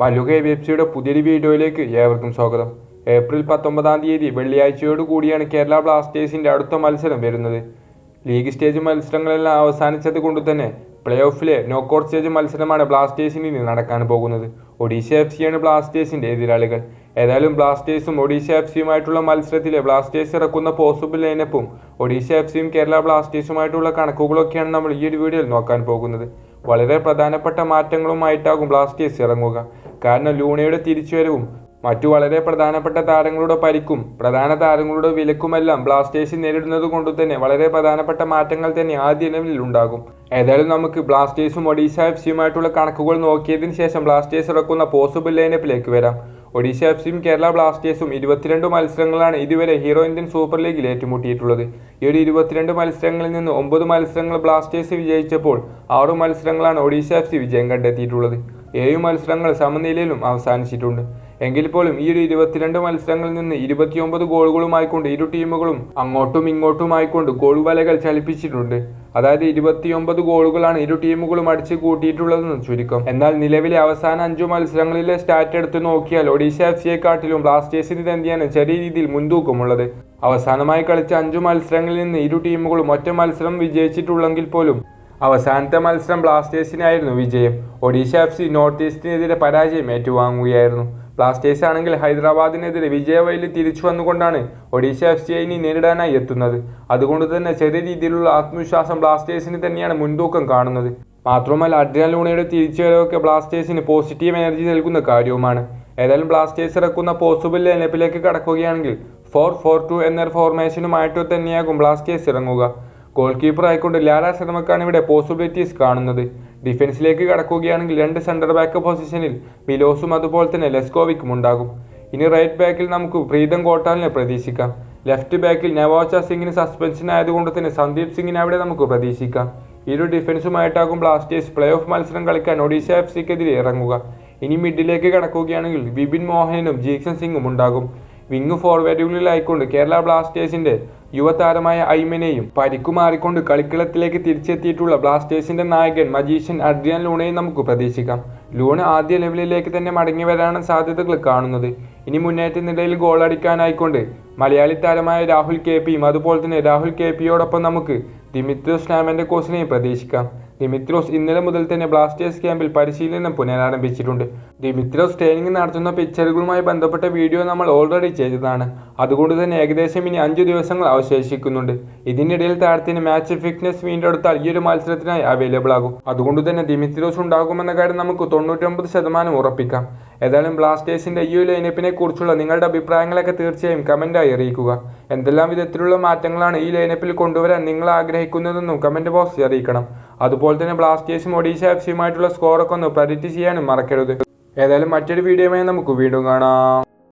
മല്ലുക AVFCയുടെ പുതിയൊരു വീഡിയോയിലേക്ക് ഏവർക്കും സ്വാഗതം. ഏപ്രിൽ 19-ാം തീയതി വെള്ളിയാഴ്ചയോട് കൂടിയാണ് കേരള ബ്ലാസ്റ്റേഴ്സിൻ്റെ അടുത്ത മത്സരം വരുന്നത്. ലീഗ് സ്റ്റേജ് മത്സരങ്ങളെല്ലാം അവസാനിച്ചത് കൊണ്ട് തന്നെ പ്ലേ ഓഫിലെ നോക്കൌട്ട് സ്റ്റേജ് മത്സരമാണ് ബ്ലാസ്റ്റേഴ്സിന് ഇനി നടക്കാൻ പോകുന്നത്. ഒഡീഷ FC ബ്ലാസ്റ്റേഴ്സിൻ്റെ എതിരാളികൾ. ഏതായാലും ബ്ലാസ്റ്റേഴ്സും ഒഡീഷ FCയുമായിട്ടുള്ള മത്സരത്തിലെ ബ്ലാസ്റ്റേഴ്സ് ഇറക്കുന്ന പോസിബിൾ ലൈനപ്പും ഒഡീഷ FCയും കേരള ബ്ലാസ്റ്റേഴ്സുമായിട്ടുള്ള കണക്കുകളൊക്കെയാണ് നമ്മൾ ഈ ഒരു വീഡിയോയിൽ നോക്കാൻ പോകുന്നത്. വളരെ പ്രധാനപ്പെട്ട മാറ്റങ്ങളുമായിട്ടാകും ബ്ലാസ്റ്റേഴ്സ് ഇറങ്ങുക. കാരണം ലൂണയുടെ തിരിച്ചുവരവും മറ്റു വളരെ പ്രധാനപ്പെട്ട താരങ്ങളുടെ പരിക്കും പ്രധാന താരങ്ങളുടെ വിലക്കുമെല്ലാം ബ്ലാസ്റ്റേഴ്സ് നേരിടുന്നത് കൊണ്ട് തന്നെ വളരെ പ്രധാനപ്പെട്ട മാറ്റങ്ങൾ തന്നെ ആദ്യ ലെവലിൽ ഉണ്ടാകും. ഏതായാലും നമുക്ക് ബ്ലാസ്റ്റേഴ്സും ഒഡീഷ FCയുമായിട്ടുള്ള കണക്കുകൾ നോക്കിയതിന് ശേഷം ബ്ലാസ്റ്റേഴ്സ് ഇറക്കുന്ന പോസിബിൾ ലൈനപ്പിലേക്ക് വരാം. ഒഡീഷ FCയും കേരള ബ്ലാസ്റ്റേഴ്സും 22 മത്സരങ്ങളാണ് ഇതുവരെ ഹീറോ ഇന്ത്യൻ സൂപ്പർ ലീഗിൽ ഏറ്റുമുട്ടിയിട്ടുള്ളത്. ഈ ഒരു 22 മത്സരങ്ങളിൽ നിന്ന് 9 മത്സരങ്ങൾ ബ്ലാസ്റ്റേഴ്സ് വിജയിച്ചപ്പോൾ 6 മത്സരങ്ങളാണ് ഒഡീഷ FC വിജയം കണ്ടെത്തിയിട്ടുള്ളത്. 7 മത്സരങ്ങൾ സമനിലയിലും അവസാനിച്ചിട്ടുണ്ട്. എങ്കിൽ പോലും ഈ ഒരു 22 മത്സരങ്ങളിൽ നിന്ന് 29 ഗോളുകളുമായിക്കൊണ്ട് ഇരു ടീമുകളും അങ്ങോട്ടും ഇങ്ങോട്ടുമായിക്കൊണ്ട് ഗോൾ വലകൾ ചലിപ്പിച്ചിട്ടുണ്ട്. അതായത് 29 ഗോളുകളാണ് ഇരു ടീമുകളും അടിച്ചു കൂട്ടിയിട്ടുള്ളതെന്ന് ചുരുക്കം. എന്നാൽ നിലവിലെ അവസാന 5 മത്സരങ്ങളിലെ സ്റ്റാറ്റ് എടുത്ത് നോക്കിയാൽ ഒഡീഷ FCയെക്കാട്ടിലും ബ്ലാസ്റ്റേഴ്സിന് തന്നെയാണ് ചെറിയ രീതിയിൽ മുൻതൂക്കമുള്ളത്. അവസാനമായി കളിച്ച 5 മത്സരങ്ങളിൽ നിന്ന് ഇരു ടീമുകളും ഒറ്റ മത്സരം വിജയിച്ചിട്ടുള്ളെങ്കിൽ പോലും അവസാനത്തെ മത്സരം ബ്ലാസ്റ്റേഴ്സിനായിരുന്നു വിജയം. ഒഡീഷ FC നോർത്ത് ഈസ്റ്റിനെതിരെ പരാജയം ഏറ്റുവാങ്ങുകയായിരുന്നു. ബ്ലാസ്റ്റേഴ്സ് ആണെങ്കിൽ ഹൈദരാബാദിനെതിരെ വിജയവഴിയിൽ തിരിച്ചു വന്നുകൊണ്ടാണ് ഒഡീഷ FCയെ ഇനി നേരിടാനായി എത്തുന്നത്. അതുകൊണ്ട് തന്നെ ചെറിയ രീതിയിലുള്ള ആത്മവിശ്വാസം ബ്ലാസ്റ്റേഴ്സിന് തന്നെയാണ് മുൻതൂക്കം കാണുന്നത്. മാത്രമല്ല അഡ്രിയാൻ ലൂണയുടെ തിരിച്ചുവരവൊക്കെ ബ്ലാസ്റ്റേഴ്സിന് പോസിറ്റീവ് എനർജി നൽകുന്ന കാര്യവുമാണ്. ഏതായാലും ബ്ലാസ്റ്റേഴ്സ് ഇറക്കുന്ന പോസിബിൾ ലൈനപ്പിലേക്ക് കടക്കുകയാണെങ്കിൽ 4-4-2 എന്നൊരു ഫോർമേഷനുമായിട്ട് തന്നെയാകും ബ്ലാസ്റ്റേഴ്സ് ഇറങ്ങുക. ഗോൾ കീപ്പർ ആയിക്കൊണ്ട് ലാലാ ശർമ്മക്കാണ് ഇവിടെ പോസിബിലിറ്റീസ് കാണുന്നത്. ഡിഫൻസിലേക്ക് കടക്കുകയാണെങ്കിൽ 2 സെൻറ്റർ ബാക്ക് പൊസിഷനിൽ മിലോസും അതുപോലെ തന്നെ ലെസ്കോവിക്കും ഉണ്ടാകും. ഇനി റൈറ്റ് ബാക്കിൽ നമുക്ക് പ്രീതം കോട്ടാലിനെ പ്രതീക്ഷിക്കാം. ലെഫ്റ്റ് ബാക്കിൽ നവോച്ച സിംഗിന് സസ്പെൻഷൻ ആയതുകൊണ്ട് തന്നെ സന്ദീപ് സിംഗിനെ അവിടെ നമുക്ക് പ്രതീക്ഷിക്കാം. ഈ ഒരു ഡിഫൻസുമായിട്ടാകും ബ്ലാസ്റ്റേഴ്സ് പ്ലേ ഓഫ് മത്സരം കളിക്കാൻ ഒഡീഷ FCക്കെതിരെ ഇറങ്ങുക. ഇനി മിഡിലേക്ക് കടക്കുകയാണെങ്കിൽ വിപിൻ മോഹനും ജീക്സൺ സിംഗും ഉണ്ടാകും. വിങ് ഫോർവേഡുകളിലായിക്കൊണ്ട് കേരള ബ്ലാസ്റ്റേഴ്സിന്റെ യുവതാരമായ ഐമനെയും പരിക്കുമാറിക്കൊണ്ട് കളിക്കളത്തിലേക്ക് തിരിച്ചെത്തിയിട്ടുള്ള ബ്ലാസ്റ്റേഴ്സിന്റെ നായകൻ മജീഷ്യൻ അഡ്രിയാൻ ലൂണയും നമുക്ക് പ്രതീക്ഷിക്കാം. ലൂണ ആദ്യ ലെവലിലേക്ക് തന്നെ മടങ്ങി വരാനാണ് സാധ്യതകൾ കാണുന്നത്. ഇനി മുന്നേറ്റനിരയിൽ ഗോൾ അടിക്കാനായിക്കൊണ്ട് മലയാളി താരമായ രാഹുൽ KPയും അതുപോലെ തന്നെ രാഹുൽ KPയോടൊപ്പം നമുക്ക് ദിമിത്രോസ് നാമൻഡക്കോസിനെയും പ്രതീക്ഷിക്കാം. ദിമിത്രോസ് ഇന്നലെ മുതൽ തന്നെ ബ്ലാസ്റ്റേഴ്സ് ക്യാമ്പിൽ പരിശീലനം പുനരാരംഭിച്ചിട്ടുണ്ട്. ദിമിത്രോസ് ട്രെയിനിങ് നടത്തുന്ന പിക്ചറുകളുമായി ബന്ധപ്പെട്ട വീഡിയോ നമ്മൾ ഓൾറെഡി ചെയ്തതാണ്. അതുകൊണ്ട് തന്നെ ഏകദേശം ഇനി 5 ദിവസങ്ങൾ അവശേഷിക്കുന്നുണ്ട്. ഇതിനിടയിൽ താരത്തിന് മാച്ച് ഫിറ്റ്നസ് വീണ്ടെടുത്താൽ ഈ ഒരു മത്സരത്തിനായി അവൈലബിൾ ആകും. അതുകൊണ്ട് തന്നെ ദിമിത്രോസ് ഉണ്ടാകുമെന്ന കാര്യം നമുക്ക് 99% ഉറപ്പിക്കാം. ഏതായാലും ബ്ലാസ്റ്റേഴ്സിന്റെ ഈ ഒരു ലൈനപ്പിനെ കുറിച്ചുള്ള നിങ്ങളുടെ അഭിപ്രായങ്ങളൊക്കെ തീർച്ചയായും കമന്റായി അറിയിക്കുക. എന്തെല്ലാം വിധത്തിലുള്ള മാറ്റങ്ങളാണ് ഈ ലൈനപ്പിൽ കൊണ്ടുവരാൻ നിങ്ങൾ ആഗ്രഹിക്കുന്നതെന്നും കമന്റ് ബോക്സിൽ അറിയിക്കണം. അതുപോലെ തന്നെ ബ്ലാസ്റ്റേഴ്സും ഒഡീഷ FCയുമായിട്ടുള്ള സ്കോറൊക്കെ ഒന്ന് പ്രെഡിക്റ്റ് ചെയ്യാനും മറക്കരുത്. ഏതായാലും മറ്റൊരു വീഡിയോയുമായി നമുക്ക് വീണ്ടും കാണാം.